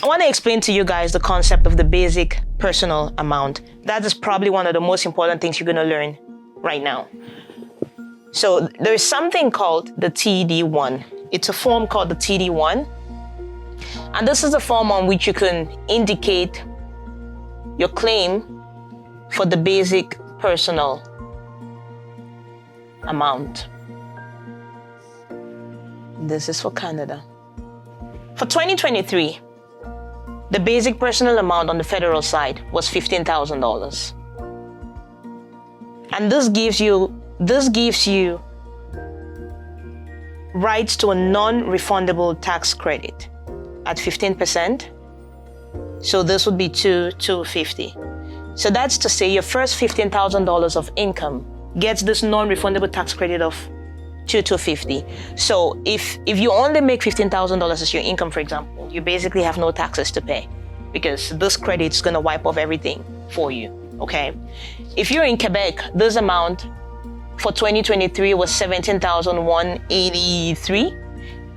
I want to explain to you guys the concept of the basic personal amount. That is probably one of the most important things you're going to learn right now. So there's something called the TD1. It's a form called the TD1. And this is a form on which you can indicate your claim for the basic personal amount. This is for Canada. For 2023, the basic personal amount on the federal side was $15,000. And this gives you rights to a non-refundable tax credit at 15%. So this would be $250. So that's to say your first $15,000 of income gets this non-refundable tax credit of $250. So if you only make $15,000 as your income, for example, you basically have no taxes to pay because this credit's gonna wipe off everything for you, okay? If you're in Quebec, this amount for 2023 was $17,183,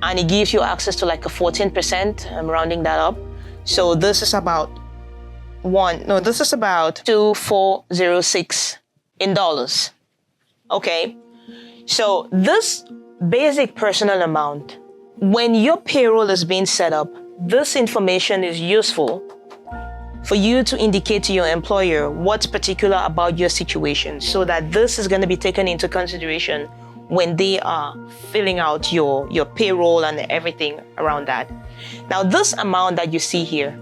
and it gives you access to like a 14%, I'm rounding that up. So this is about $2,406 in dollars, okay? So this basic personal amount, when your payroll is being set up, this information is useful for you to indicate to your employer what's particular about your situation so that this is going to be taken into consideration when they are filling out your payroll and everything around that. Now, this amount that you see here,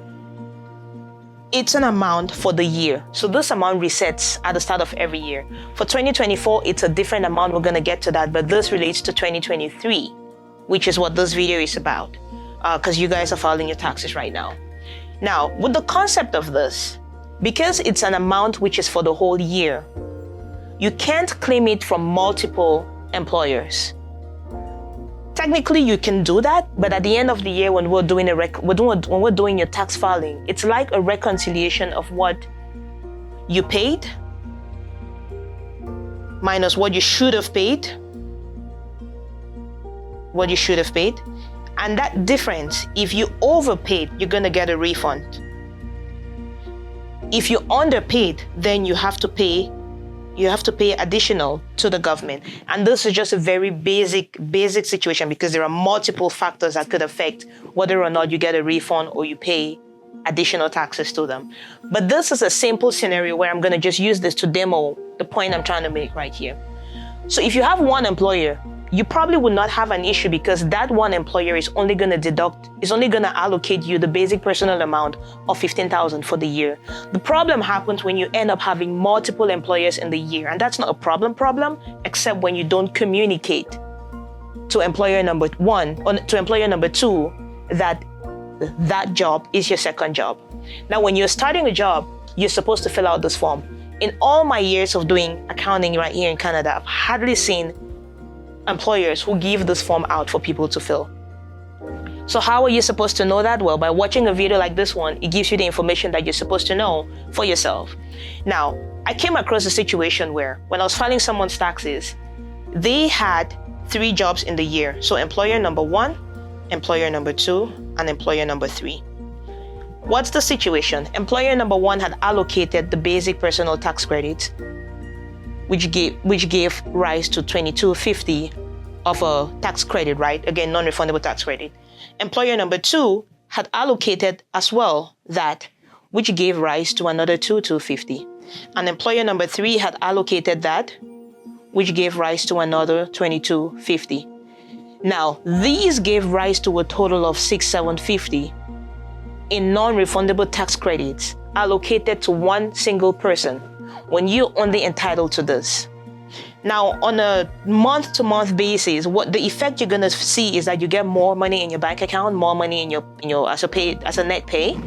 it's an amount for the year. So this amount resets at the start of every year. For 2024, it's a different amount. We're going to get to that, but this relates to 2023, which is what this video is about, because you guys are filing your taxes right now. Now, with the concept of this, because it's an amount which is for the whole year, you can't claim it from multiple employers. Technically, you can do that, but at the end of the year, when we're doing your tax filing, it's like a reconciliation of what you paid minus what you should have paid, and that difference, if you overpaid, you're gonna get a refund. If you underpaid, then you have to pay additional to the government. And this is just a very basic situation because there are multiple factors that could affect whether or not you get a refund or you pay additional taxes to them. But this is a simple scenario where I'm going to just use this to demo the point I'm trying to make right here. So if you have one employer, you probably would not have an issue because that one employer is only going to allocate you the basic personal amount of $15,000 for the year. The problem happens when you end up having multiple employers in the year, and that's not a problem, except when you don't communicate to employer number one or to employer number two that job is your second job. Now, when you're starting a job, you're supposed to fill out this form. In all my years of doing accounting right here in Canada, I've hardly seen employers who give this form out for people to fill. So how are you supposed to know that? Well, by watching a video like this one, it gives you the information that you're supposed to know for yourself. Now, I came across a situation where when I was filing someone's taxes, they had 3 jobs in the year. So employer number 1, employer number 2, and employer number 3. What's the situation? Employer number 1 had allocated the basic personal tax credit, which gave rise to $22.50 of a tax credit, right? Again, non-refundable tax credit. Employer number 2 had allocated as well that, which gave rise to another $250. And employer number 3 had allocated that, which gave rise to another $22.50. Now, these gave rise to a total of $6,750 in non-refundable tax credits allocated to one single person, when you're only entitled to this. Now, on a month-to-month basis, what the effect you're gonna see is that you get more money in your bank account, more money in your as a net pay.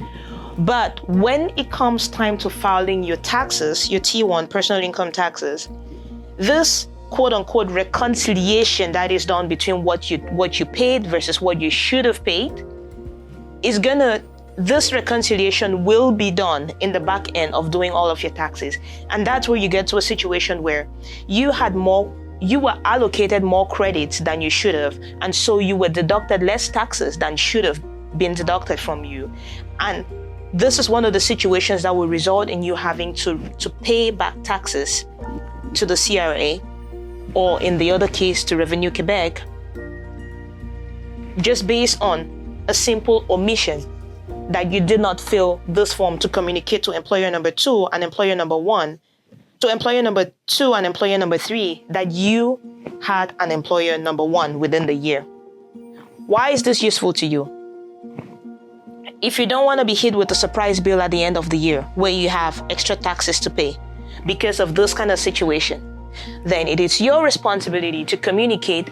But when it comes time to filing your taxes, your T1 personal income taxes, this quote-unquote reconciliation that is done between what you paid versus what you should have paid this reconciliation will be done in the back end of doing all of your taxes. And that's where you get to a situation where you were allocated more credits than you should have, and so you were deducted less taxes than should have being deducted from you. And this is one of the situations that will result in you having to pay back taxes to the CRA, or in the other case to Revenue Quebec, just based on a simple omission that you did not fill this form to communicate to employer number 2 and employer number 1, to employer number 2 and employer number 3, that you had an employer number 1 within the year. Why is this useful to you? If you don't want to be hit with a surprise bill at the end of the year where you have extra taxes to pay because of this kind of situation, then it is your responsibility to communicate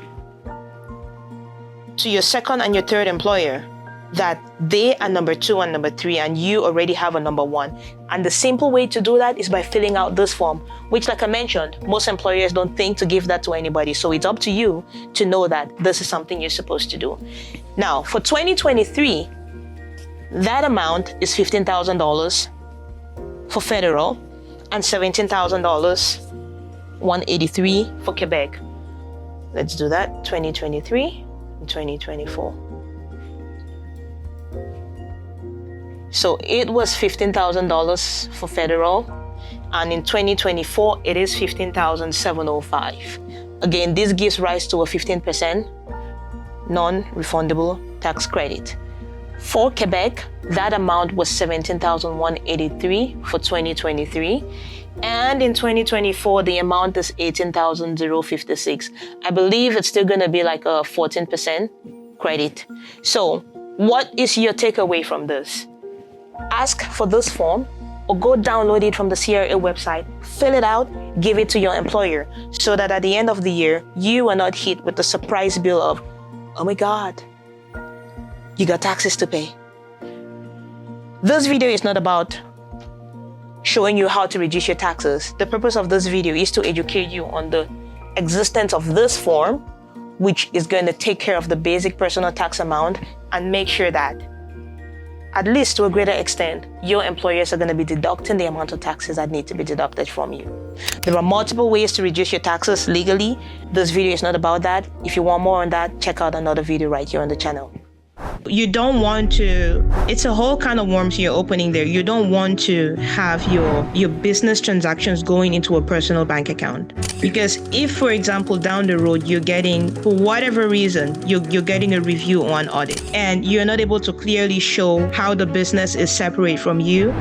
to your second and your third employer that they are number 2 and number 3 and you already have a number 1. And the simple way to do that is by filling out this form, which, like I mentioned, most employers don't think to give that to anybody. So it's up to you to know that this is something you're supposed to do. Now, for 2023, that amount is $15,000 for federal and $17,000, $183 for Quebec. Let's do that, 2023 and 2024. So it was $15,000 for federal, and in 2024, it is $15,705. Again, this gives rise to a 15% non-refundable tax credit. For Quebec, that amount was $17,183 for 2023. And in 2024, the amount is $18,056. I believe it's still going to be like a 14% credit. So what is your takeaway from this? Ask for this form or go download it from the CRA website, fill it out, give it to your employer so that at the end of the year, you are not hit with the surprise bill of, oh my God, you got taxes to pay. This video is not about showing you how to reduce your taxes. The purpose of this video is to educate you on the existence of this form, which is going to take care of the basic personal tax amount and make sure that, at least to a greater extent, your employers are going to be deducting the amount of taxes that need to be deducted from you. There are multiple ways to reduce your taxes legally. This video is not about that. If you want more on that, check out another video right here on the channel. You don't want to, it's a whole kind of worms you're opening there. You don't want to have your business transactions going into a personal bank account. Because if, for example, down the road, you're getting, for whatever reason, you're getting a review or an audit, and you're not able to clearly show how the business is separate from you,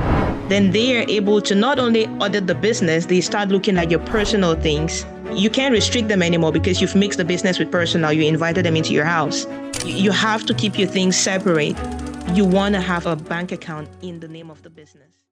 then they are able to not only audit the business, they start looking at your personal things. You can't restrict them anymore because you've mixed the business with personal. You invited them into your house. You have to keep your things separate. You want to have a bank account in the name of the business.